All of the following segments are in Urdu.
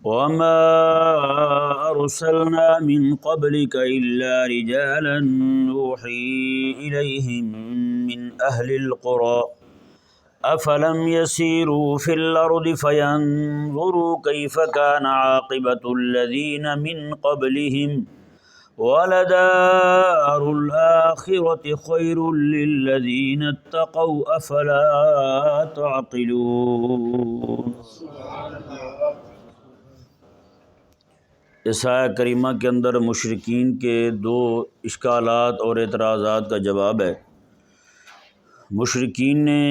وما أرسلنا من قبلك إلا رجالا نوحي إليهم من أهل القرى أفلم يسيروا في الأرض فينظروا كيف كان عاقبة الذين من قبلهم وَلَدَارُ الْآخِرَةِ خَيْرٌ لِّلَّذِينَ اتَّقَوْا أَفَلَا تَعْقِلُونَ۔ اس آیہ کریمہ کے اندر مشرکین کے دو اشکالات اور اعتراضات کا جواب ہے۔ مشرکین نے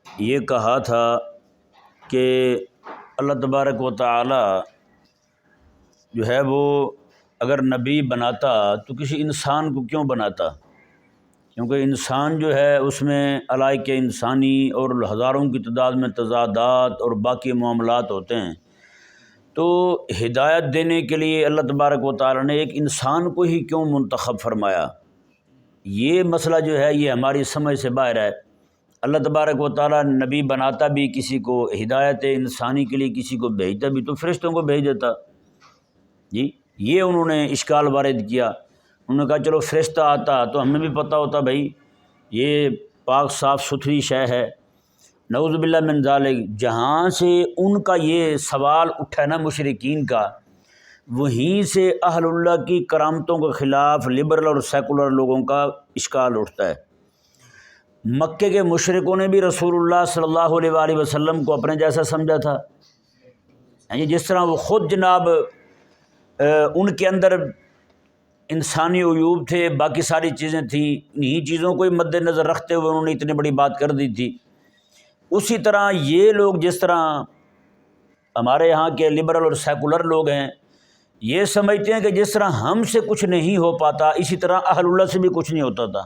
یہ کہا تھا کہ اللہ تبارک و تعالی جو ہے وہ اگر نبی بناتا تو کسی انسان کو کیوں بناتا، کیونکہ انسان جو ہے اس میں علائق انسانی اور ہزاروں کی تعداد میں تضادات اور باقی معاملات ہوتے ہیں، تو ہدایت دینے کے لیے اللہ تبارک و تعالی نے ایک انسان کو ہی کیوں منتخب فرمایا؟ یہ مسئلہ جو ہے یہ ہماری سمجھ سے باہر ہے۔ اللہ تبارک و تعالی نبی بناتا بھی کسی کو، ہدایت انسانی کے لیے کسی کو بھیجتا بھی تو فرشتوں کو بھیج دیتا۔ جی یہ انہوں نے اشکال وارد کیا۔ انہوں نے کہا چلو فرشتہ آتا تو ہمیں بھی پتہ ہوتا بھائی یہ پاک صاف ستھری شے ہے۔ نعوذ باللہ من ذالک، جہاں سے ان کا یہ سوال اٹھا نا مشرکین کا، وہیں سے اہل اللہ کی کرامتوں کے خلاف لبرل اور سیکولر لوگوں کا اشکال اٹھتا ہے۔ مکے کے مشرکوں نے بھی رسول اللہ صلی اللہ علیہ وآلہ وسلم کو اپنے جیسا سمجھا تھا، یعنی جس طرح وہ خود جناب ان کے اندر انسانی عیوب تھے، باقی ساری چیزیں تھیں، انہی چیزوں کو ہی مد نظر رکھتے ہوئے انہوں نے اتنی بڑی بات کر دی تھی، اسی طرح یہ لوگ جس طرح ہمارے یہاں کے لبرل اور سیکولر لوگ ہیں یہ سمجھتے ہیں کہ جس طرح ہم سے کچھ نہیں ہو پاتا اسی طرح اہل اللہ سے بھی کچھ نہیں ہوتا تھا،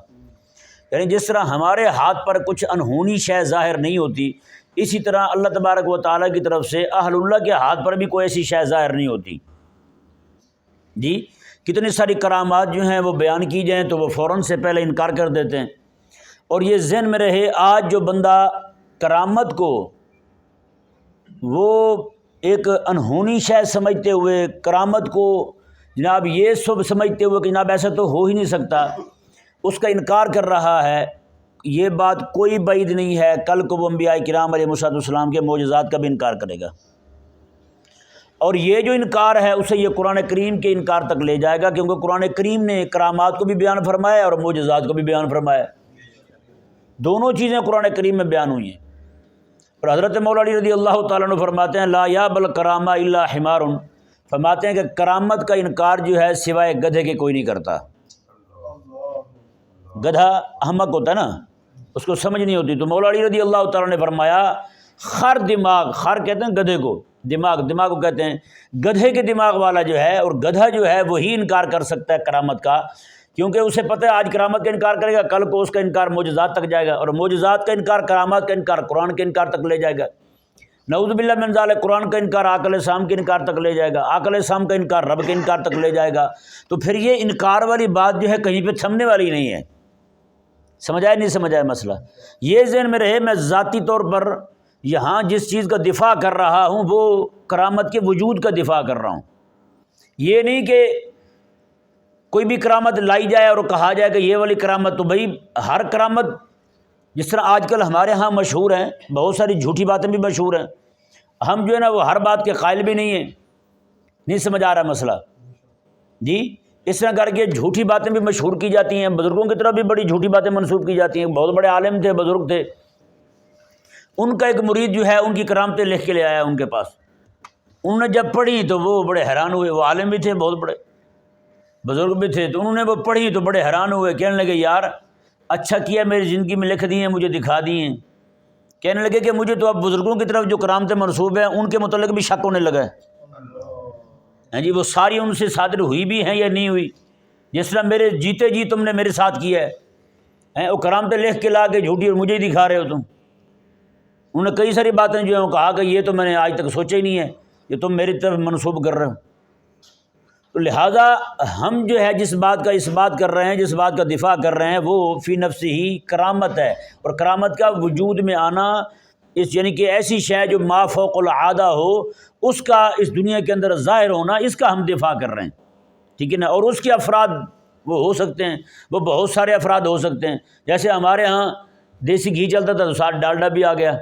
یعنی جس طرح ہمارے ہاتھ پر کچھ انہونی شے ظاہر نہیں ہوتی اسی طرح اللہ تبارک و تعالیٰ کی طرف سے اہل اللہ کے ہاتھ پر بھی کوئی ایسی شے ظاہر نہیں ہوتی۔ جی کتنی ساری کرامات جو ہیں وہ بیان کی جائیں تو وہ فوراً سے پہلے انکار کر دیتے ہیں، اور یہ ذہن میں رہے آج جو بندہ کرامت کو وہ ایک انہونی شے سمجھتے ہوئے، کرامت کو جناب یہ سب سمجھتے ہوئے کہ جناب ایسا تو ہو ہی نہیں سکتا، اس کا انکار کر رہا ہے، یہ بات کوئی بعید نہیں ہے کل کو وہ انبیاء کرام علیہ السلام کے معجزات کا بھی انکار کرے گا، اور یہ جو انکار ہے اسے یہ قرآن کریم کے انکار تک لے جائے گا، کیونکہ قرآن کریم نے کرامات کو بھی بیان فرمایا اور معجزات کو بھی بیان فرمایا، دونوں چیزیں قرآن کریم میں بیان ہوئی ہیں۔ اور حضرت مولا علی رضی اللہ تعالیٰ عنہ فرماتے ہیں لا یابل کرامہ الا حمار، فرماتے ہیں کہ کرامت کا انکار جو ہے سوائے گدھے کے کوئی نہیں کرتا۔ گدھا احمق ہوتا ہے نا، اس کو سمجھ نہیں ہوتی، تو مولا علی رضی اللہ تعالیٰ نے فرمایا خر دماغ، خر کہتے ہیں گدھے کو، دماغ کو کہتے ہیں، گدھے کے دماغ والا جو ہے، اور گدھا جو ہے وہی انکار کر سکتا ہے کرامت کا، کیونکہ اسے پتہ ہے آج کرامت کا انکار کرے گا کل کو اس کا انکار معجزات تک جائے گا، اور معجزات کا انکار کرامات کا انکار قرآن کے انکار تک لے جائے گا، نعوذ باللہ من ذالک قرآن کا انکار آقا علیہ السلام کے انکار تک لے جائے گا، آقا علیہ السلام کا انکار رب کے انکار تک لے جائے گا، تو پھر یہ انکار والی بات جو ہے کہیں پہ تھمنے والی نہیں ہے۔ سمجھ آئے نہیں سمجھ آئے مسئلہ؟ یہ ذہن میں رہے میں ذاتی طور پر یہاں جس چیز کا دفاع کر رہا ہوں وہ کرامت کے وجود کا دفاع کر رہا ہوں، یہ نہیں کہ کوئی بھی کرامت لائی جائے اور کہا جائے کہ یہ والی کرامت، تو بھائی ہر کرامت جس طرح آج کل ہمارے ہاں مشہور ہیں، بہت ساری جھوٹی باتیں بھی مشہور ہیں، ہم جو ہے نا وہ ہر بات کے قائل بھی نہیں ہیں، نہیں سمجھ آ رہا مسئلہ؟ جی اس طرح کر کے جھوٹی باتیں بھی مشہور کی جاتی ہیں، بزرگوں کی طرف بھی بڑی جھوٹی باتیں منسوب کی جاتی ہیں، بہت بڑے عالم تھے، بزرگ تھے، ان کا ایک مرید جو ہے ان کی کرامتیں لکھ کے لے آیا ان کے پاس، انہوں نے جب پڑھی تو وہ بڑے حیران ہوئے، وہ عالم بھی تھے بہت بڑے، بزرگ بھی تھے، تو انہوں نے وہ پڑھی تو بڑے حیران ہوئے، کہنے لگے یار اچھا کیا میری زندگی میں لکھ دی ہیں، مجھے دکھا دی ہیں، کہنے لگے کہ مجھے تو اب بزرگوں کی طرف جو کرامتیں منسوب ہیں ان کے متعلق بھی شک ہونے لگا ہے، ہاں جی وہ ساری ان سے صادر ہوئی بھی ہیں یا نہیں ہوئی، جس طرح میرے جیتے جی تم نے میرے ساتھ کیا ہے، وہ کرامتیں لکھ کے لا کے جھوٹی اور مجھے ہی دکھا رہے ہو تم۔ انہوں نے کئی ساری باتیں جو ہیں وہ کہا کہ یہ تو میں نے آج تک سوچا ہی نہیں ہے، یہ تم میری طرف منسوب کر رہے ہو، تو لہٰذا ہم جو ہے جس بات کا اس بات کر رہے ہیں، جس بات کا دفاع کر رہے ہیں وہ فی نفس ہی کرامت ہے، اور کرامت کا وجود میں آنا اس یعنی کہ ایسی شے جو ما فوق العادہ ہو اس کا اس دنیا کے اندر ظاہر ہونا، اس کا ہم دفاع کر رہے ہیں، ٹھیک ہے نا۔ اور اس کے افراد وہ ہو سکتے ہیں، وہ بہت سارے افراد ہو سکتے ہیں، جیسے ہمارے ہاں دیسی گھی چلتا تھا تو ساتھ ڈالڈا بھی آ گیا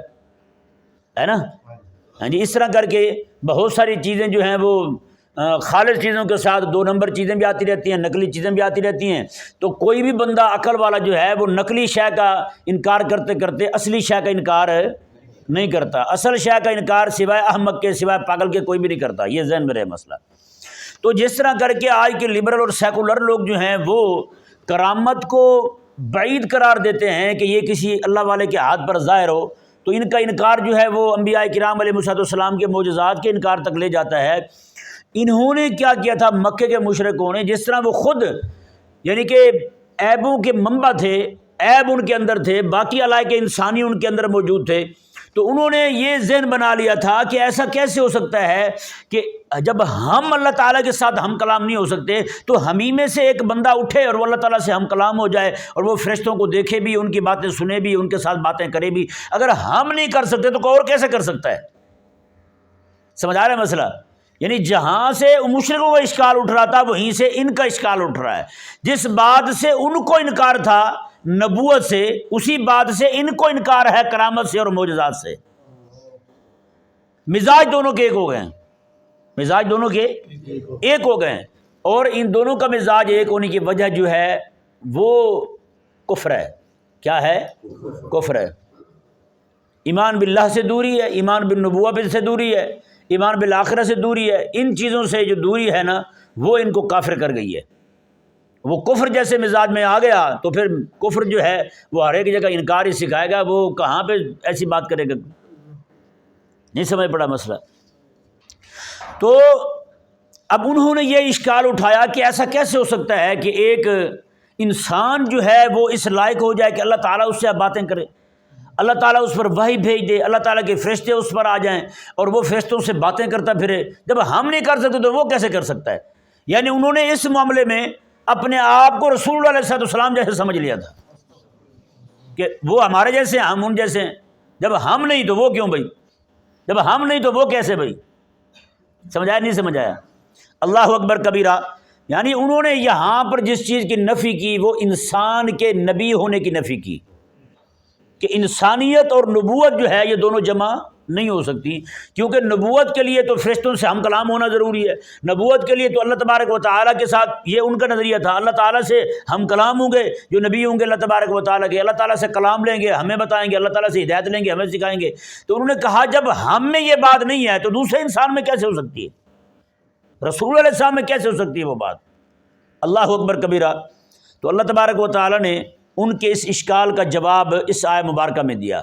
ہے نا، ہاں جی، اس طرح کر کے بہت ساری چیزیں جو ہیں وہ خالص چیزوں کے ساتھ 2 نمبر چیزیں بھی آتی رہتی ہیں، نقلی چیزیں بھی آتی رہتی ہیں۔ تو کوئی بھی بندہ عقل والا جو ہے وہ نقلی شے کا انکار کرتے کرتے اصلی شے کا انکار نہیں کرتا، اصل شے کا انکار سوائے احمق کے، سوائے پاگل کے کوئی بھی نہیں کرتا، یہ ذہن میں رہے مسئلہ۔ تو جس طرح کر کے آج کے لبرل اور سیکولر لوگ جو ہیں وہ کرامت کو بعید قرار دیتے ہیں کہ یہ کسی اللہ والے کے ہاتھ پر ظاہر ہو، تو ان کا انکار جو ہے وہ انبیاء کرام علیہ السلام کے معجزات کے انکار تک لے جاتا ہے۔ انہوں نے کیا کیا تھا مکے کے مشرکوں نے، جس طرح وہ خود یعنی کہ عیبوں کے منبع تھے، عیب ان کے اندر تھے، باقی علائق انسانی ان کے اندر موجود تھے، تو انہوں نے یہ ذہن بنا لیا تھا کہ ایسا کیسے ہو سکتا ہے کہ جب ہم اللہ تعالیٰ کے ساتھ ہم کلام نہیں ہو سکتے تو ہمیں میں سے ایک بندہ اٹھے اور وہ اللہ تعالیٰ سے ہم کلام ہو جائے، اور وہ فرشتوں کو دیکھے بھی، ان کی باتیں سنے بھی، ان کے ساتھ باتیں کرے بھی۔ اگر ہم نہیں کر سکتے تو کوئی اور کیسے کر سکتا ہے؟ سمجھ آ رہا ہے مسئلہ؟ یعنی جہاں سے مشرکوں کا اشکال اٹھ رہا تھا وہیں سے ان کا اشکال اٹھ رہا ہے۔ جس بات سے ان کو انکار تھا نبوت سے، اسی بات سے ان کو انکار ہے کرامت سے اور معجزات سے۔ مزاج دونوں کے ایک ہو گئے ہیں، مزاج دونوں کے ایک ہو گئے ہیں، اور ان دونوں کا مزاج ایک ہونے کی وجہ جو ہے وہ کفر ہے۔ کیا ہے؟ کفر ہے۔ ایمان باللہ سے دوری ہے، ایمان بالنبوہ سے دوری ہے، ایمان بالآخرہ سے دوری ہے۔ ان چیزوں سے جو دوری ہے نا وہ ان کو کافر کر گئی ہے۔ وہ کفر جیسے مزاج میں آ گیا تو پھر کفر جو ہے وہ ہر ایک جگہ انکار ہی سکھائے گا، وہ کہاں پہ ایسی بات کرے گا؟ نہیں سمجھ پڑا مسئلہ؟ تو اب انہوں نے یہ اشکال اٹھایا کہ ایسا کیسے ہو سکتا ہے کہ ایک انسان جو ہے وہ اس لائق ہو جائے کہ اللہ تعالیٰ اس سے باتیں کرے، اللہ تعالیٰ اس پر وحی بھیج دے، اللہ تعالیٰ کے فرشتے اس پر آ جائیں اور وہ فرشتوں سے باتیں کرتا پھرے۔ جب ہم نہیں کر سکتے تو وہ کیسے کر سکتا ہے؟ یعنی انہوں نے اس معاملے میں اپنے آپ کو رسول اللہ علیہ السلام جیسے سمجھ لیا تھا کہ وہ ہمارے جیسے ہیں، ہم ان جیسے ہیں۔ جب ہم نہیں تو وہ کیوں بھائی؟ جب ہم نہیں تو وہ کیسے بھائی؟ سمجھایا نہیں سمجھایا؟ اللہ اکبر کبیرہ۔ یعنی انہوں نے یہاں پر جس چیز کی نفی کی وہ انسان کے نبی ہونے کی نفی کی، کہ انسانیت اور نبوت جو ہے یہ دونوں جمع نہیں ہو سکتی، کیونکہ نبوت کے لیے تو فرشتوں سے ہم کلام ہونا ضروری ہے، نبوت کے لیے تو اللہ تبارک و تعالیٰ کے ساتھ، یہ ان کا نظریہ تھا، اللہ تعالیٰ سے ہم کلام ہوں گے، جو نبی ہوں گے اللہ تبارک و تعالیٰ کے، اللہ تعالیٰ سے کلام لیں گے، ہمیں بتائیں گے، اللہ تعالیٰ سے ہدایت لیں گے، ہمیں سکھائیں گے۔ تو انہوں نے کہا جب ہم میں یہ بات نہیں ہے تو دوسرے انسان میں کیسے ہو سکتی ہے؟ رسول علیہ السلام میں کیسے ہو سکتی ہے وہ بات؟ اللہ اکبر کبیرہ۔ تو اللہ تبارک و تعالیٰ نے ان کے اس اشکال کا جواب اس آیہ مبارکہ میں دیا۔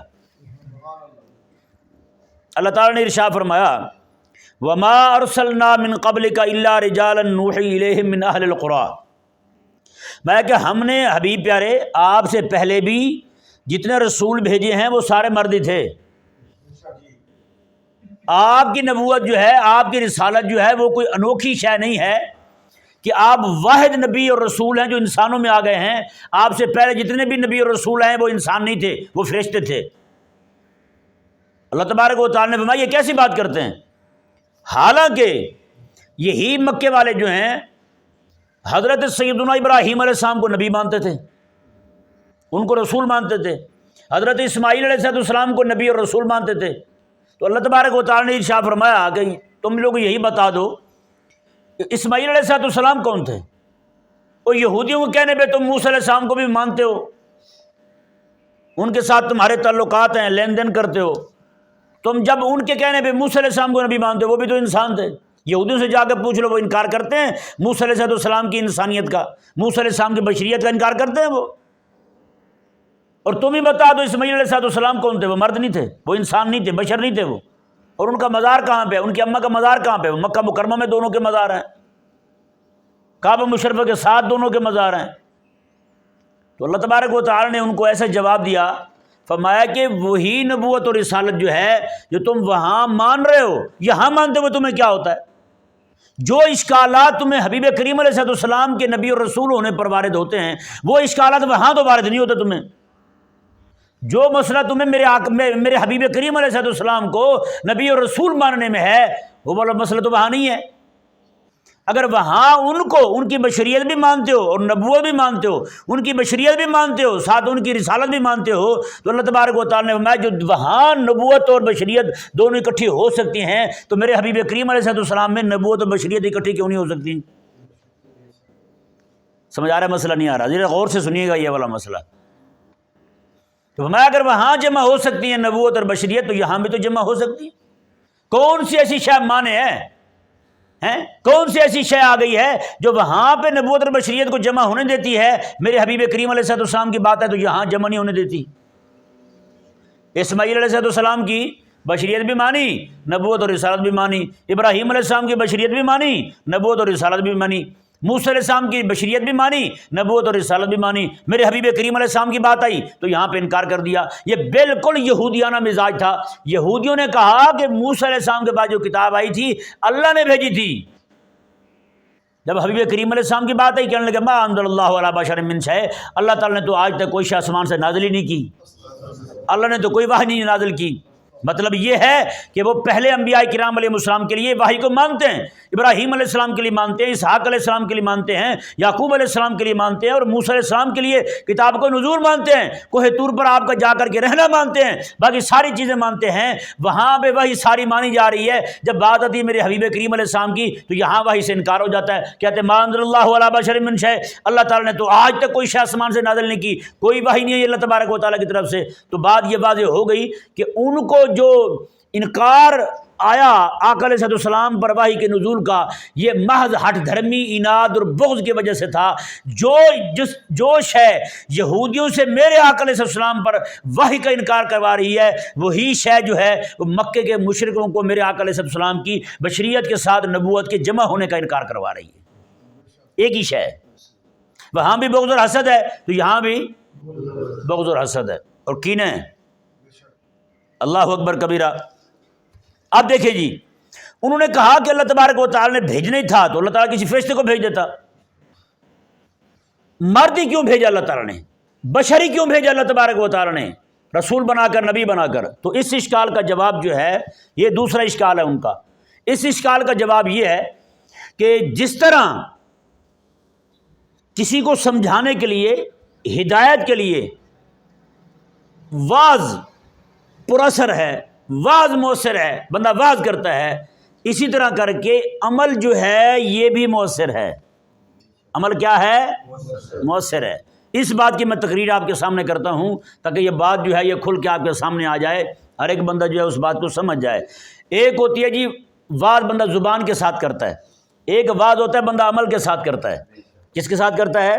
اللہ تعالیٰ نے ارشاد فرمایا وَمَا أَرْسَلْنَا مِن قَبْلِكَ إِلَّا رِجَالًا نُوحِي إِلَيْهِم مِّنْ أَهْلِ الْقُرَىٰ، میں کہ ہم نے حبیب پیارے آپ سے پہلے بھی جتنے رسول بھیجے ہیں وہ سارے مرد ہی تھے۔ آپ کی نبوت جو ہے، آپ کی رسالت جو ہے وہ کوئی انوکھی شے نہیں ہے کہ آپ واحد نبی اور رسول ہیں جو انسانوں میں آ گئے ہیں۔ آپ سے پہلے جتنے بھی نبی اور رسول ہیں وہ انسان نہیں تھے، وہ فرشتے تھے۔ اللہ تبارک و تعالیٰ نے فرمایا یہ کیسی بات کرتے ہیں؟ حالانکہ یہی مکے والے جو ہیں حضرت سیدنا ابراہیم علیہ السلام کو نبی مانتے تھے، ان کو رسول مانتے تھے، حضرت اسماعیل علیہ السلام کو نبی اور رسول مانتے تھے۔ تو اللہ تبارک و تعالیٰ نے ارشاد فرمایا کہ تم لوگ یہی بتا دو اسماعیل علیہ السلام کون تھے؟ اور یہودیوں کو کہنے پہ تم موسیٰ علیہ السلام کو بھی مانتے ہو، ان کے ساتھ تمہارے تعلقات ہیں، لین دین کرتے ہو۔ تم جب ان کے کہنے پہ موسیٰ علیہ السلام کو نبی مانتے ہو، وہ بھی تو انسان تھے۔ یہودیوں سے جا کے پوچھ لو، وہ انکار کرتے ہیں موسیٰ علیہ السلام کی انسانیت کا، موسیٰ علیہ السلام کی بشریت کا انکار کرتے ہیں وہ۔ اور تم ہی بتا دو اسماعیل علیہ السلام کون تھے؟ وہ مرد نہیں تھے، وہ انسان نہیں تھے، بشر نہیں تھے وہ۔ اور ان کا مزار کہاں پہ؟ ان کی اماں کا مزار کہاں پہ؟ مکہ مکرمہ میں دونوں کے مزار ہیں، کعبہ مشرفہ کے ساتھ دونوں کے مزار ہیں۔ تو اللہ تبارک و تعالی نے ان کو ایسا جواب دیا، فرمایا کہ وہی نبوت اور رسالت جو ہے جو تم وہاں مان رہے ہو، یہاں مانتے ہوئے تمہیں کیا ہوتا ہے؟ جو اشکالات تمہیں حبیب کریم علیہ السلام کے نبی اور رسول ہونے پر وارد ہوتے ہیں وہ اشکالات وہاں تو وارد نہیں ہوتے تمہیں۔ جو مسئلہ تمہیں میرے حبیب کریم علیہ السلام کو نبی اور رسول ماننے میں ہے وہ والا مسئلہ تو وہاں نہیں ہے۔ اگر وہاں ان کو ان کی بشریت بھی مانتے ہو اور نبوت بھی مانتے ہو، ان کی بشریت بھی مانتے ہو، ساتھ ان کی رسالت بھی مانتے ہو، تو اللہ تبارک و تعالیٰ نے فرمایا جو وہاں نبوت اور بشریت دونوں اکٹھی ہو سکتی ہیں تو میرے حبیب کریم علیہ السلام میں نبوت اور بشریت اکٹھی کیوں نہیں ہو سکتی؟ سمجھ آ رہا ہے مسئلہ؟ نہیں آ رہا؟ ذرا غور سے سنیے گا یہ والا مسئلہ۔ تو فرمایا اگر وہاں جمع ہو سکتی ہیں نبوت اور بشریت تو یہاں بھی تو جمع ہو سکتی ہے۔ کون سی ایسی شے مانے ہیں؟ کون سی ایسی شے آ گئی ہے جو وہاں پہ نبوت اور بشریت کو جمع ہونے دیتی ہے؟ میرے حبیب کریم علیہ السلام کی بات ہے تو یہاں جمع نہیں ہونے دیتی۔ اسماعیل علیہ السلام کی بشریت بھی مانی، نبوت اور رسالت بھی مانی، ابراہیم علیہ السلام کی بشریت بھی مانی، نبوت اور رسالت بھی مانی، موسیٰ علیہ السلام کی بشریت بھی مانی، نبوت اور رسالت بھی مانی، میرے حبیب کریم علیہ السلام کی بات آئی تو یہاں پہ انکار کر دیا۔ یہ بالکل یہودیانہ مزاج تھا۔ یہودیوں نے کہا کہ موسیٰ علیہ السلام کے بعد جو کتاب آئی تھی اللہ نے بھیجی تھی۔ جب حبیب کریم علیہ السلام کی بات آئی کہنے لگے ما انزل اللہ علی بشر من شیء، اللہ تعالیٰ نے تو آج تک کوئی شے آسمان سے نازل ہی نہیں کی، اللہ نے تو کوئی وحی نہیں نازل کی۔ مطلب یہ ہے کہ وہ پہلے انبیاء کرام علیہ السلام کے لیے وحی کو مانتے ہیں، ابراہیم علیہ السلام کے لیے مانتے ہیں، اسحاق علیہ السلام کے لیے مانتے ہیں، یعقوب علیہ السلام کے لیے مانتے ہیں، اور موسیٰ علیہ السلام کے لیے کتاب کو نزول مانتے ہیں، کوہ طور پر آپ کا جا کر کے رہنا مانتے ہیں، باقی ساری چیزیں مانتے ہیں۔ وہاں پہ وحی ساری مانی جا رہی ہے، جب بات آتی ہے میرے حبیب کریم علیہ السلام کی تو یہاں وحی سے انکار ہو جاتا ہے، کہتے ہیں ما انزل اللہ علی بشر من شیء، اللہ تعالیٰ نے تو آج تک کوئی شے آسمان سے نازل نہیں کی، کوئی وحی نہیں ہے اللہ تبارک و تعالیٰ کی طرف سے۔ تو بات یہ واضح ہو گئی کہ ان کو جو انکار آیا آقا علیہ السلام پر وحی کے نزول کا، یہ محض ہٹ دھرمی اناد اور بغض کی وجہ سے تھا۔ جو شے یہودیوں سے میرے آقا علیہ السلام پر وحی کا انکار کروا رہی ہے وہی شے جو ہے وہ مکے کے مشرکوں کو میرے آقا علیہ السلام کی بشریت کے ساتھ نبوت کے جمع ہونے کا انکار کروا رہی ہے۔ ایک ہی شے ہے، وہاں بھی بغض اور حسد ہے تو یہاں بھی بغض اور حسد ہے اور کینہ ہے۔ اللہ اکبر کبیرہ۔ اب دیکھیں جی، انہوں نے کہا کہ اللہ تبارک و تعالیٰ نے بھیجنا ہی تھا تو اللہ تعالیٰ کسی فرشتے کو بھیج دیتا۔ مرد ہی کیوں بھیجا اللہ تعالیٰ نے؟ بشری کیوں بھیجا اللہ تبارک و تعالیٰ نے رسول بنا کر، نبی بنا کر؟ تو اس اشکال کا جواب جو ہے یہ دوسرا اشکال ہے ان کا۔ اس اشکال کا جواب یہ ہے کہ جس طرح کسی کو سمجھانے کے لیے، ہدایت کے لیے واعظ پراثر ہے، واعظ مؤثر ہے، بندہ واعظ کرتا ہے، اسی طرح کر کے عمل جو ہے یہ بھی مؤثر ہے۔ عمل کیا ہے؟ مؤثر ہے۔ اس بات کی میں تقریر آپ کے سامنے کرتا ہوں تاکہ یہ بات جو ہے یہ کھل کے آپ کے سامنے آ جائے، ہر ایک بندہ جو ہے اس بات کو سمجھ جائے۔ ایک ہوتی ہے جی واعظ بندہ زبان کے ساتھ کرتا ہے، ایک واعظ ہوتا ہے بندہ عمل کے ساتھ کرتا ہے۔ کس کے ساتھ کرتا ہے؟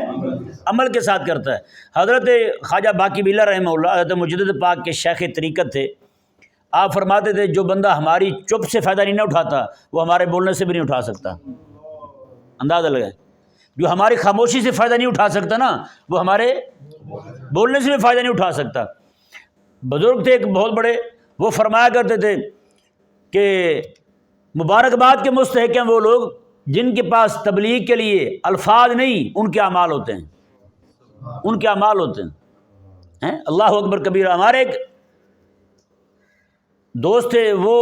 عمل کے ساتھ کرتا ہے۔ حضرت خواجہ باقی بلّہ رحمہ اللہ، حضرت مجدد پاک کے شیخ طریقت تھے، آپ فرماتے تھے جو بندہ ہماری چپ سے فائدہ نہیں نہ اٹھاتا وہ ہمارے بولنے سے بھی نہیں اٹھا سکتا۔ اندازہ لگائے، جو ہماری خاموشی سے فائدہ نہیں اٹھا سکتا نا وہ ہمارے بولنے سے بھی فائدہ نہیں اٹھا سکتا۔ بزرگ تھے ایک بہت بڑے، وہ فرمایا کرتے تھے کہ مبارکباد کے مستحق ہیں وہ لوگ جن کے پاس تبلیغ کے لیے الفاظ نہیں ان کے اعمال ہوتے ہیں، ان کے اعمال ہوتے ہیں۔ اللہ اکبر کبیرہ۔ ہمارے ایک دوست تھے، وہ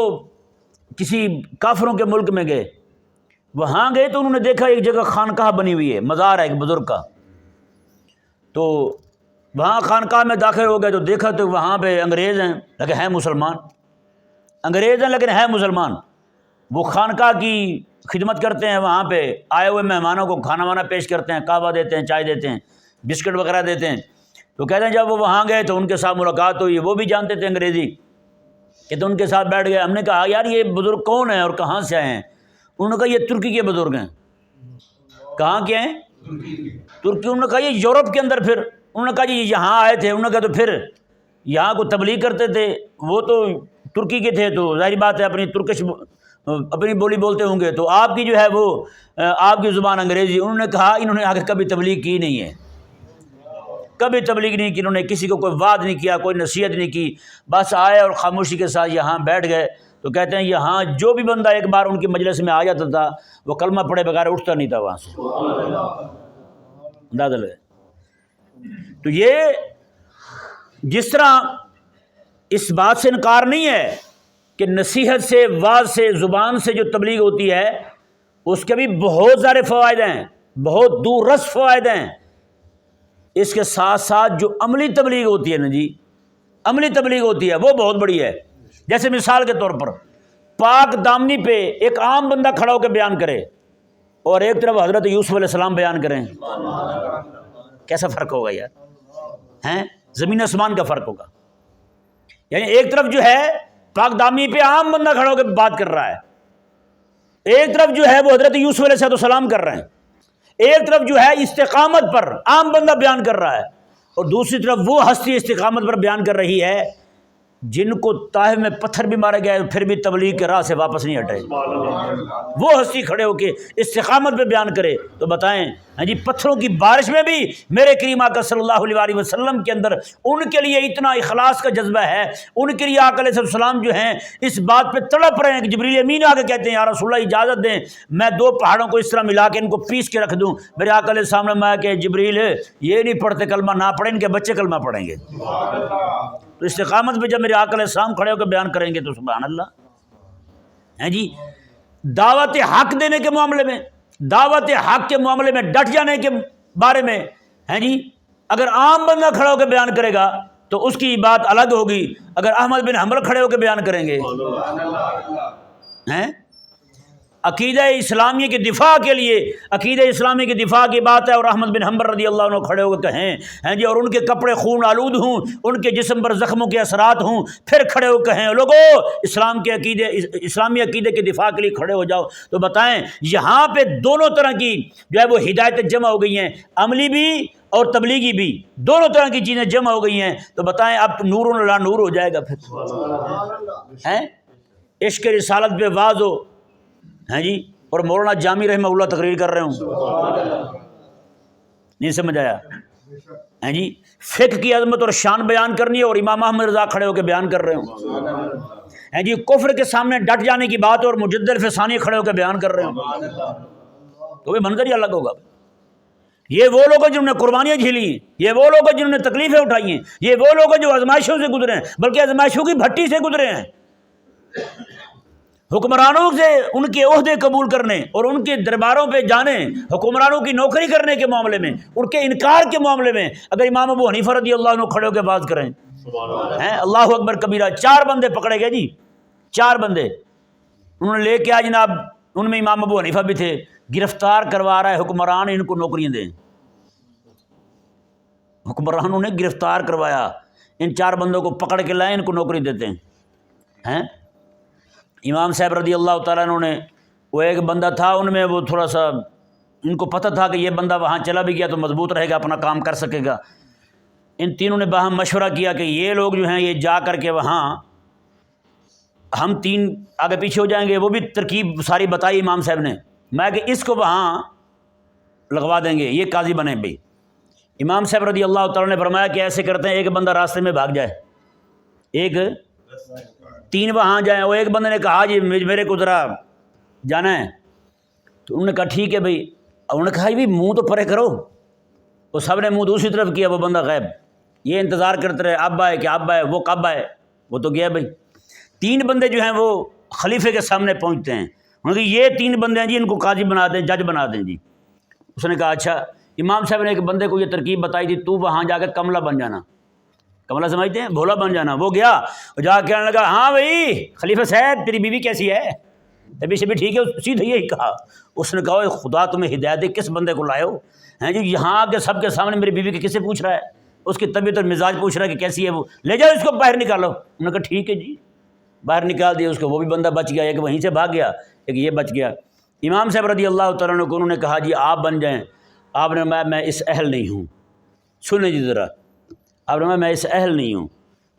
کسی کافروں کے ملک میں گئے، وہاں گئے تو انہوں نے دیکھا ایک جگہ خانقاہ بنی ہوئی ہے، مزار ہے ایک بزرگ کا، تو وہاں خانقاہ میں داخل ہو گئے تو دیکھا تو وہاں پہ انگریز ہیں لیکن ہیں مسلمان، انگریز ہیں لیکن ہیں مسلمان، وہ خانقاہ کی خدمت کرتے ہیں، وہاں پہ آئے ہوئے مہمانوں کو کھانا وانا پیش کرتے ہیں، قہوہ دیتے ہیں، چائے دیتے ہیں، بسکٹ وغیرہ دیتے ہیں۔ تو کہتے ہیں جب وہ وہاں گئے تو ان کے ساتھ ملاقات ہوئی، وہ بھی جانتے تھے انگریزی، کہ تو ان کے ساتھ بیٹھ گئے۔ ہم نے کہا یار یہ بزرگ کون ہیں اور کہاں سے آئے ہیں؟ انہوں نے کہا یہ ترکی کے بزرگ ہیں۔ کہاں کے ہیں؟ ترکی۔ انہوں نے کہا یہ یورپ کے اندر، پھر انہوں نے کہا جی یہاں آئے تھے، انہوں نے کہا تو پھر یہاں کو تبلیغ کرتے تھے، وہ تو ترکی کے تھے تو ظاہری بات ہے اپنی ترکش اپنی بولی بولتے ہوں گے، تو آپ کی جو ہے وہ آپ کی زبان انگریزی۔ انہوں نے کہا انہوں نے آگے کبھی تبلیغ کی نہیں ہے، کبھی تبلیغ نہیں کی، انہوں نے کسی کو کوئی وعد نہیں کیا، کوئی نصیحت نہیں کی، بس آئے اور خاموشی کے ساتھ یہاں بیٹھ گئے۔ تو کہتے ہیں یہاں جو بھی بندہ ایک بار ان کی مجلس میں آ جاتا تھا وہ کلمہ پڑھے بغیر اٹھتا نہیں تھا وہاں سے۔ اندازہ لگے۔ تو جس طرح اس بات سے انکار نہیں ہے کہ نصیحت سے، واعظ سے، زبان سے جو تبلیغ ہوتی ہے اس کے بھی بہت سارے فوائد ہیں، بہت دور رس فوائد ہیں۔ اس کے ساتھ ساتھ جو عملی تبلیغ ہوتی ہے نا جی، عملی تبلیغ ہوتی ہے وہ بہت بڑی ہے۔ جیسے مثال کے طور پر پاک دامنی پہ ایک عام بندہ کھڑا ہو کے بیان کرے اور ایک طرف حضرت یوسف علیہ السلام بیان کریں، کیسا فرق ہوگا یار؟ ہیں زمین آسمان کا فرق ہوگا۔ یعنی ایک طرف جو ہے پاک دامنی پہ عام بندہ کھڑا ہو کے بات کر رہا ہے، ایک طرف جو ہے وہ حضرت یوسف علیہ السلام کر رہے ہیں، ایک طرف جو ہے استقامت پر عام بندہ بیان کر رہا ہے، اور دوسری طرف وہ ہستی استقامت پر بیان کر رہی ہے جن کو طائف میں پتھر بھی مارے گئے پھر بھی تبلیغ کے راہ سے واپس نہیں ہٹے۔ وہ ہستی کھڑے ہو کے استقامت پہ بیان کرے تو بتائیں، ہاں جی، پتھروں کی بارش میں بھی میرے کریم آقا صلی اللہ علیہ وسلم کے اندر ان کے لیے اتنا اخلاص کا جذبہ ہے، ان کے لیے آقا علیہ السلام جو ہیں اس بات پہ تڑپ رہے ہیں کہ جبریل امین آ کے کہتے ہیں یا رسول اللہ اجازت دیں میں 2 پہاڑوں کو اس طرح ملا کے ان کو پیس کے رکھ دوں۔ میرے آقا علیہ السلام نے میں کہ جبریل یہ نہیں پڑھتے کلمہ نہ پڑھیں، ان کے بچے کلمہ پڑھیں گے۔ تو استقامت پہ جب میرے آقا علیہ السلام کھڑے ہو کے بیان کریں گے تو سبحان اللہ۔ ہیں جی، دعوت حق دینے کے معاملے میں، دعوت حق کے معاملے میں ڈٹ جانے کے بارے میں، ہیں جی، اگر عام بندہ کھڑا ہو کے بیان کرے گا تو اس کی بات الگ ہوگی، اگر احمد بن حنبل کھڑے ہو کے بیان کریں گے ہیں عقیدہ اسلامی کے دفاع کے لیے، عقیدہ اسلامی کے دفاع کی بات ہے اور احمد بن حنبل رضی اللہ عنہ کھڑے ہو کے کہیں، ہیں جی، اور ان کے کپڑے خون آلود ہوں، ان کے جسم پر زخموں کے اثرات ہوں، پھر کھڑے ہو کہیں لوگو اسلام کے عقیدے، اسلامی عقیدے کے دفاع کے لیے کھڑے ہو جاؤ، تو بتائیں یہاں پہ دونوں طرح کی جو ہے وہ ہدایتیں جمع ہو گئی ہیں، عملی بھی اور تبلیغی بھی، دونوں طرح کی چیزیں جمع ہو گئی ہیں۔ تو بتائیں اب نور لا نور ہو جائے گا پھر ہیں؟ عشق رسالت پہ واز ہو، ہیں جی، اور مولانا جامی رحمہ اللہ تقریر کر رہے ہوں، نہیں سمجھ آیا؟ ہیں جی، فقہ کی عظمت اور شان بیان کرنی ہے اور امام احمد رضا کھڑے ہو کے بیان کر رہے ہوں، ہیں جی، کفر کے سامنے ڈٹ جانے کی بات اور مجدد فسانی کھڑے ہو کے بیان کر رہے ہوں، تو بھی منظر ہی الگ ہوگا۔ یہ وہ لوگ ہیں جنہوں نے قربانیاں جھیلی ہیں، یہ وہ لوگ ہیں جنہوں نے تکلیفیں اٹھائی ہیں، یہ وہ لوگ ہیں جو آزمائشوں سے گزرے ہیں، بلکہ آزمائشوں کی بھٹی سے گزرے ہیں۔ حکمرانوں سے ان کے عہدے قبول کرنے اور ان کے درباروں پہ جانے، حکمرانوں کی نوکری کرنے کے معاملے میں، ان کے انکار کے معاملے میں اگر امام ابو حنیفہ رضی اللہ عنہ کھڑے ہو کے بات کریں ہیں اللہ اکبر کبیرہ، 4 بندے پکڑے گئے جی، 4 بندے انہوں نے لے کے آج جناب، ان میں امام ابو حنیفہ بھی تھے، گرفتار کروا رہا ہے حکمران، ان کو نوکریاں دیں۔ حکمرانوں نے گرفتار کروایا، ان 4 بندوں کو پکڑ کے لائیں، ان کو نوکری دیتے ہیں۔ امام صاحب رضی اللہ تعالیٰ عنہ نے، وہ ایک بندہ تھا ان میں، وہ تھوڑا سا ان کو پتہ تھا کہ یہ بندہ وہاں چلا بھی گیا تو مضبوط رہے گا، اپنا کام کر سکے گا۔ ان تینوں نے باہم مشورہ کیا کہ یہ لوگ جو ہیں یہ جا کر کے وہاں ہم 3 آگے پیچھے ہو جائیں گے، وہ بھی ترکیب ساری بتائی امام صاحب نے، میں کہ اس کو وہاں لگوا دیں گے، یہ قاضی بنے بھائی۔ امام صاحب رضی اللہ تعالیٰ نے فرمایا کہ ایسے کرتے ہیں، ایک بندہ راستے میں بھاگ جائے، ایک 3 وہاں جائیں۔ وہ ایک بندے نے کہا جی میرے کو ذرا جانا ہے، تو انہوں نے کہا ٹھیک ہے بھائی۔ انہوں نے کہا جی منہ تو پرے کرو، وہ سب نے منہ دوسری طرف کیا، وہ بندہ غائب۔ یہ انتظار کرتے رہے اب آئے کہ اب آئے، وہ کب آئے، وہ تو گیا بھائی۔ 3 بندے جو ہیں وہ خلیفے کے سامنے پہنچتے ہیں، انہوں نے کہا یہ 3 بندے ہیں جی، ان کو قاضی بنا دیں، جج بنا دیں جی۔ اس نے کہا اچھا۔ امام صاحب نے ایک بندے کو یہ ترکیب بتائی تھی، تو وہاں جا کے کملا بن جانا، کملا سمجھتے ہیں، بھولا بن جانا۔ وہ گیا اور جا کے کہنے لگا ہاں بھائی خلیفہ صاحب تیری بیوی کیسی ہے؟ ابھی سے بھی ٹھیک ہے، سیدھے یہی کہا۔ اس نے کہا خدا تمہیں ہدایت دے، کس بندے کو لائے ہو ہیں جی، یہاں آ کے سب کے سامنے میری بیوی کے کسے پوچھ رہا ہے، اس کی طبیعت اور مزاج پوچھ رہا ہے کہ کیسی ہے، وہ لے جاؤ اس کو باہر نکالو۔ انہوں نے کہا ٹھیک ہے جی، باہر نکال دیا اس کو، وہ بھی بندہ بچ گیا، ایک وہیں سے بھاگ گیا، ایک یہ بچ گیا۔ امام صاحب رضی اللہ تعالیٰ عنہ کو انہوں نے کہا جی آپ بن جائیں، آپ نے میں اس اہل نہیں ہوں، سنیں جی ذرا، آپ نے میں اس اہل نہیں ہوں۔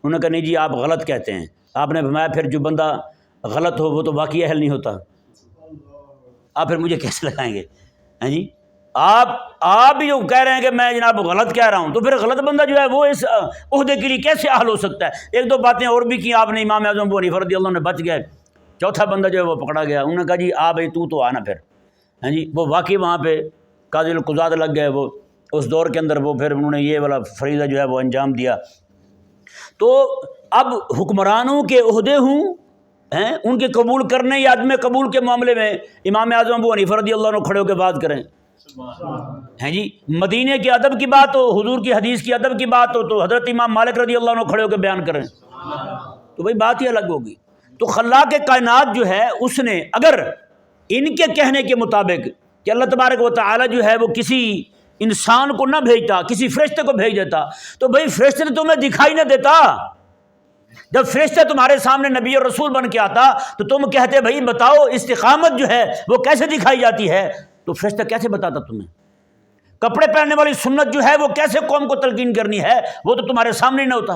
انہوں نے کہا نہیں جی آپ غلط کہتے ہیں۔ آپ نے فرمایا پھر جو بندہ غلط ہو وہ تو واقعی اہل نہیں ہوتا، آپ پھر مجھے کیسے لگائیں گے؟ ہیں جی آپ بھی جو کہہ رہے ہیں کہ میں جناب غلط کہہ رہا ہوں، تو پھر غلط بندہ جو ہے وہ اس عہدے کے لیے کیسے اہل ہو سکتا ہے؟ 1-2 باتیں اور بھی کی آپ نے، امام اعظم ابو حنیفہ رضی اللہ عنہ نے بچ گئے، 4تھا بندہ جو ہے وہ پکڑا گیا۔ انہوں نے کہا جی بھائی تو آنا پھر، ہیں جی، وہ واقعی وہاں پہ قاضی القضات لگ گئے، وہ اس دور کے اندر وہ پھر انہوں نے یہ والا فریضہ جو ہے وہ انجام دیا۔ تو اب حکمرانوں کے عہدے ہوں ان کے قبول کرنے یا عدم قبول کے معاملے میں امام اعظم ابو حنیفہ رضی اللہ عنہ کھڑے ہو کے بات کریں ہیں جی، مدینے کے ادب کی بات ہو، حضور کی حدیث کی ادب کی بات ہو تو حضرت امام مالک رضی اللہ عنہ کھڑے ہو کے بیان کریں تو بھائی بات ہی الگ ہوگی۔ تو خلاق کائنات جو ہے اس نے اگر ان کے کہنے کے مطابق کہ اللہ تبارک و تعالی جو ہے وہ کسی انسان کو نہ بھیجتا، کسی فرشتے کو بھیج دیتا، تو بھائی فرشتے تو تمہیں دکھائی نہ دیتا۔ جب فرشتہ تمہارے سامنے نبی اور رسول بن کے آتا تو تم کہتے بھائی بتاؤ استقامت جو ہے وہ کیسے دکھائی جاتی ہے، تو فرشتہ کیسے بتاتا تمہیں؟ کپڑے پہننے والی سنت جو ہے وہ کیسے قوم کو تلقین کرنی ہے، وہ تو تمہارے سامنے نہ ہوتا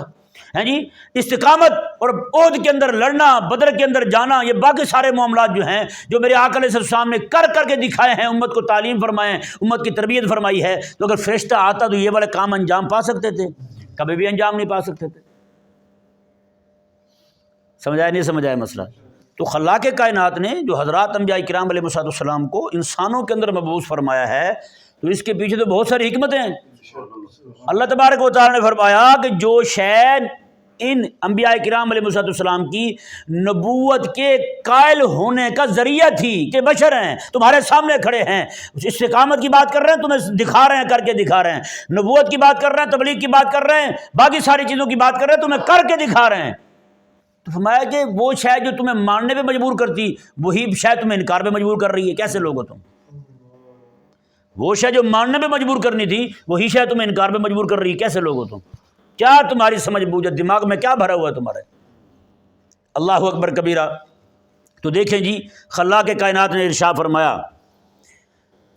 ہے جی۔ استقامت اور عہد کے اندر لڑنا، بدر کے اندر جانا، یہ باقی سارے معاملات جو ہیں جو میرے آقا علیہ السلام نے کر کے دکھائے ہیں، امت کو تعلیم فرمائے ہیں، امت کی تربیت فرمائی ہے، تو اگر فرشتہ آتا تو یہ والے کام انجام پا سکتے تھے؟ کبھی بھی انجام نہیں پا سکتے تھے۔ سمجھایا نہیں سمجھایا مسئلہ؟ تو خلاق کائنات نے جو حضرات انبیاء کرام علیہ السلام کو انسانوں کے اندر مبعوث فرمایا ہے تو اس کے پیچھے تو بہت ساری حکمتیں ہیں۔ اللہ تبارک و تعالی نے فرمایا کہ جو شے ان انبیاء کرام علیہ السلام کی نبوت کے قائل ہونے کا ذریعہ تھی کہ بشر ہیں، تمہارے سامنے کھڑے ہیں، استقامت کی بات کر رہے ہیں، تمہیں دکھا رہے ہیں، کر کے دکھا رہے ہیں، نبوت کی بات کر رہے ہیں، تبلیغ کی بات کر رہے ہیں، باقی ساری چیزوں کی بات کر رہے ہیں، تمہیں کر کے دکھا رہے ہیں۔ تو فرمایا کہ وہ شاید جو تمہیں ماننے پہ مجبور کرتی وہی شاید تمہیں انکار پہ مجبور کر رہی ہے۔ کیسے لوگ ہو تم؟ وہ شاید جو ماننے پہ مجبور کرنی تھی وہی شاید تمہیں انکار پہ مجبور کر رہی ہے۔ کیسے لوگ ہو تم؟ کیا تمہاری سمجھ بوجھ ہے؟ دماغ میں کیا بھرا ہوا ہے تمہارے؟ اللہ اکبر کبیرہ۔ تو دیکھیں جی خلاق کائنات نے ارشاد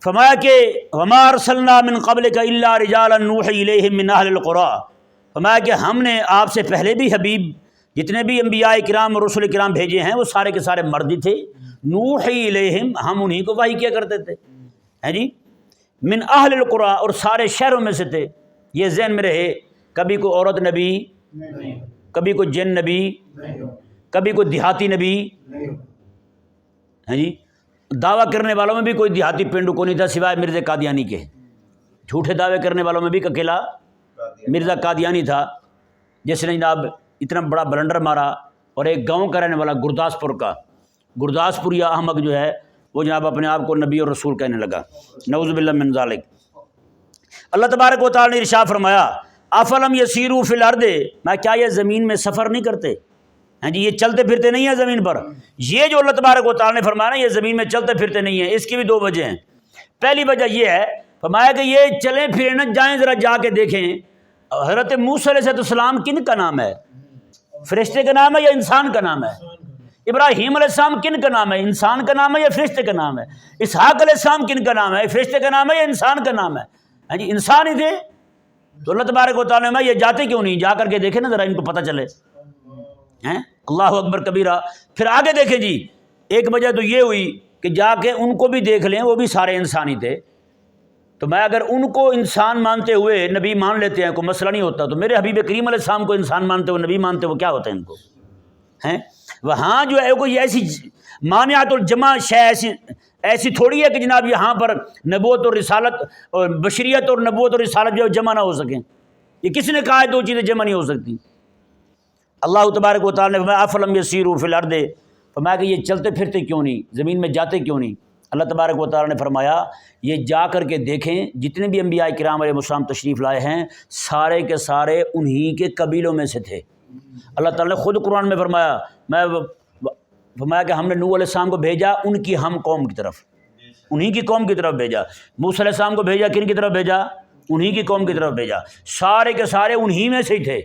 فرمایا کہ وما ارسلنا من قبلک الا رجالا نوحی الیہم من اہل القری، فرمایا کہ ہم نے آپ سے پہلے بھی حبیب جتنے بھی انبیاء کرام اور رسول کرام بھیجے ہیں وہ سارے کے سارے مرد ہی تھے، نوحی الیہم، ہم انہی کو وحی کیا کرتے تھے ہیں جی، من اہل القری، اور سارے شہروں میں سے تھے۔ یہ ذہن میں رہے، کبھی کوئی عورت نبی، کبھی کوئی جن نبی، کبھی کوئی دیہاتی نبی ہیں جی۔ دعویٰ کرنے والوں میں بھی کوئی دیہاتی پنڈو کو نہیں تھا سوائے مرزا قادیانی کے، جھوٹے دعوے کرنے والوں میں بھی اکیلا مرزا قادیانی تھا جس نے جناب اتنا بڑا بلنڈر مارا، اور ایک گاؤں کا رہنے والا گرداسپوریا احمق جو ہے وہ جناب اپنے آپ کو نبی اور رسول کہنے لگا، نعوذ باللہ من ذالک۔ اللہ تبارک و تعالی نے ارشاد فرمایا افلم یسیروا فی الارض، میں کیا یہ زمین میں سفر نہیں کرتے ہیں جی، یہ چلتے پھرتے نہیں ہیں زمین پر۔ یہ جو اللہ تبارک و تعالی نے فرمایا نا یہ زمین میں چلتے پھرتے نہیں ہیں، اس کی بھی دو وجہ ہیں۔ پہلی وجہ یہ ہے فرمایا کہ یہ چلیں پھریں نہ جائیں، ذرا جا کے دیکھیں حضرت موسیٰ علیہ السلام کن کا نام ہے؟ فرشتے کا نام ہے یا انسان کا نام ہے؟ ابراہیم علیہ السلام کن کا نام ہے؟ انسان کا نام ہے یا فرشتے کا نام ہے؟ اسحاق علیہ السلام کن کا نام ہے؟ فرشتے کا نام ہے یا انسان کا نام ہے؟ ہاں جی انسان ہی تھے۔ تو اللہ تبارک و تعالیٰ نے یہ جاتے کیوں نہیں؟ جا کر کے دیکھیں نا ذرا، ان کو پتہ چلے۔ اللہ اکبر کبیرہ۔ پھر آگے دیکھیں جی، ایک وجہ تو یہ ہوئی کہ جا کے ان کو بھی دیکھ لیں، وہ بھی سارے انسان ہی تھے۔ تو میں اگر ان کو انسان مانتے ہوئے نبی مان لیتے ہیں کوئی مسئلہ نہیں ہوتا، تو میرے حبیب کریم علیہ السلام کو انسان مانتے ہوئے نبی مانتے ہوئے کیا ہوتا ہے ان کو؟ ہیں وہاں جو ہے کوئی ایسی مانعات الجمع شے ایسی تھوڑی ہے کہ جناب یہاں پر نبوت اور رسالت اور بشریت اور نبوت اور رسالت جو جمع نہ ہو سکیں۔ یہ کس نے کہا ہے دو چیزیں جمع نہیں ہو سکتی؟ اللہ تبارک و تعالیٰ نے فرمایا افلم یسیروا فی الارض، فرمایا کہ یہ چلتے پھرتے کیوں نہیں، زمین میں جاتے کیوں نہیں؟ اللہ تبارک و تعالیٰ نے فرمایا یہ جا کر کے دیکھیں جتنے بھی انبیاء کرام علیہ السلام تشریف لائے ہیں سارے کے سارے انہی کے قبیلوں میں سے تھے۔ اللہ تعالیٰ نے خود قرآن میں فرمایا کہ ہم نے نوح علیہ السلام کو بھیجا ان کی ہم قوم کی طرف، انہی کی قوم کی طرف بھیجا۔ موسیٰ علیہ السلام کو بھیجا کن کی طرف بھیجا؟ انہی کی قوم کی طرف بھیجا۔ سارے کے سارے انہی میں سے ہی تھے،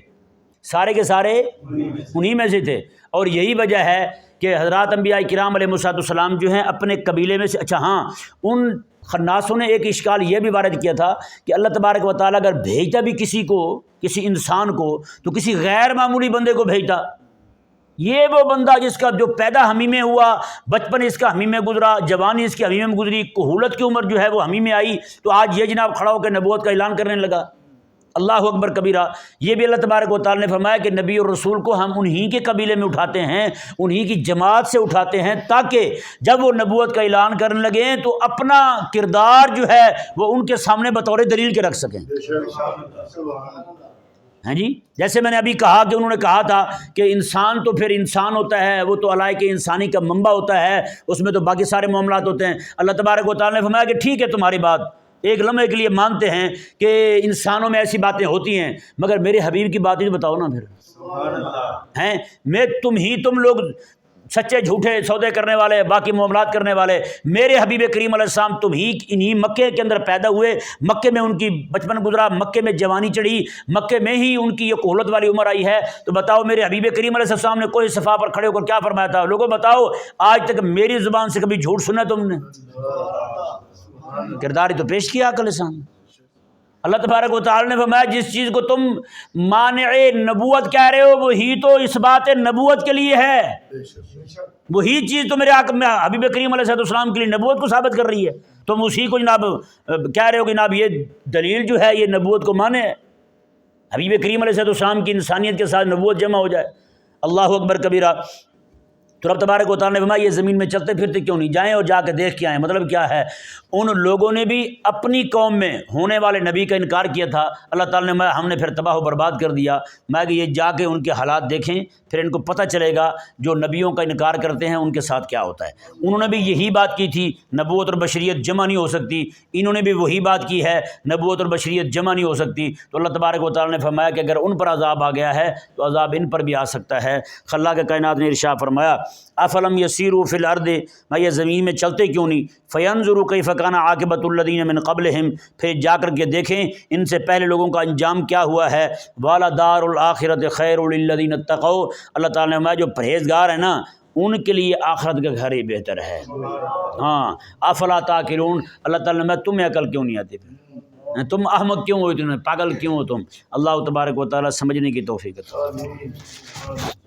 سارے کے سارے انہی میں سے تھے۔ اور یہی وجہ ہے کہ حضرات انبیاء کرام علیہ السلام جو ہیں اپنے قبیلے میں سے، اچھا ہاں ان خناسوں نے ایک اشکال یہ بھی وارد کیا تھا کہ اللہ تبارک و تعالیٰ اگر بھیجتا بھی کسی کو، کسی انسان کو، تو کسی غیر معمولی بندے کو بھیجتا۔ یہ وہ بندہ جس کا جو پیدا ہمی میں ہوا، بچپن اس کا ہمی میں گزرا، جوانی اس کی ہمی میں گزری، کہولت کی عمر جو ہے وہ ہمی میں آئی، تو آج یہ جناب کھڑا ہو کے نبوت کا اعلان کرنے لگا۔ اللہ اکبر کبیرہ۔ یہ بھی اللہ تبارک و تعالیٰ نے فرمایا کہ نبی اور رسول کو ہم انہی کے قبیلے میں اٹھاتے ہیں، انہی کی جماعت سے اٹھاتے ہیں، تاکہ جب وہ نبوت کا اعلان کرنے لگیں تو اپنا کردار جو ہے وہ ان کے سامنے بطور دلیل کے رکھ سکیں۔ ہاں جی، جیسے میں نے ابھی کہا کہ انہوں نے کہا تھا کہ انسان تو پھر انسان ہوتا ہے، وہ تو علائق انسانی کا منبع ہوتا ہے، اس میں تو باقی سارے معاملات ہوتے ہیں۔ اللہ تبارک و تعالیٰ نے فرمایا کہ ٹھیک ہے تمہاری بات، ایک لمحے کے لیے مانتے ہیں کہ انسانوں میں ایسی باتیں ہوتی ہیں، مگر میرے حبیب کی بات ہی بتاؤ نا پھر ہیں۔ میں تم لوگ سچے جھوٹے سودے کرنے والے، باقی معاملات کرنے والے، میرے حبیب کریم علیہ السلام تم ہی انہی مکے کے اندر پیدا ہوئے، مکے میں ان کی بچپن گزرا، مکے میں جوانی چڑھی، مکے میں ہی ان کی یہ کہولت والی عمر آئی ہے، تو بتاؤ میرے حبیب کریم علیہ السلام نے کوئی صفحہ پر کھڑے ہو کر کیا فرمایا تھا؟ لوگوں بتاؤ آج تک میری زبان سے کبھی جھوٹ سنا تم نے؟ کردار ہی تو پیش کیا عقل لسان۔ اللہ تبارک و تعالی نے فرمایا جس چیز کو تم مانع نبوت کہہ رہے ہو وہی تو اس بات نبوت کے لیے ہے، وہی چیز تو میرے حبیب کریم علیہ السلام کے لیے نبوت کو ثابت کر رہی ہے، تم اسی کو جناب کہہ رہے ہو کہ جناب یہ دلیل جو ہے یہ نبوت کو مانے ہے۔ حبیب کریم علیہ السلام کی انسانیت کے ساتھ نبوت جمع ہو جائے، اللہ اکبر کبیرہ۔ تو رب تبارک و تعالیٰ نے فرمایا یہ زمین میں چلتے پھرتے کیوں نہیں جائیں اور جا کے دیکھ کے آئیں۔ مطلب کیا ہے؟ ان لوگوں نے بھی اپنی قوم میں ہونے والے نبی کا انکار کیا تھا، اللہ تعالیٰ نے ہم نے پھر تباہ و برباد کر دیا۔ میں کہ یہ جا کے ان کے حالات دیکھیں، پھر ان کو پتہ چلے گا جو نبیوں کا انکار کرتے ہیں ان کے ساتھ کیا ہوتا ہے۔ انہوں نے بھی یہی بات کی تھی، نبوت اور بشریت جمع نہیں ہو سکتی، انہوں نے بھی وہی بات کی ہے، نبوت اور بشریت جمع نہیں ہو سکتی۔ تو اللہ تبارک و تعالیٰ نے فرمایا کہ اگر ان پر عذاب آ گیا ہے تو عذاب ان پر بھی آ سکتا ہے۔ خلا کے کائنات نے ارشاد فرمایا افلم یسیروا فی الارض، میں یہ زمین میں چلتے کیوں نہیں، فینظروا کیف کان عاقبۃ الذین من قبلہم، پھر جا کر کے دیکھیں ان سے پہلے لوگوں کا انجام کیا ہوا ہے، ولدار الآخرۃ خیر للذین اتقوا، اللہ تعالیٰ نے فرمایا جو پرہیزگار ہیں نا ان کے لیے آخرت کا گھر ہی بہتر ہے۔ ہاں افلا تعقلون، اللہ تعالیٰ نے تمہیں عقل کیوں نہیں آتی، تم احمق کیوں ہو، تم پاگل کیوں ہو تم؟ اللہ تبارک و تعالیٰ سمجھنے کی توفیق عطا فرمائے۔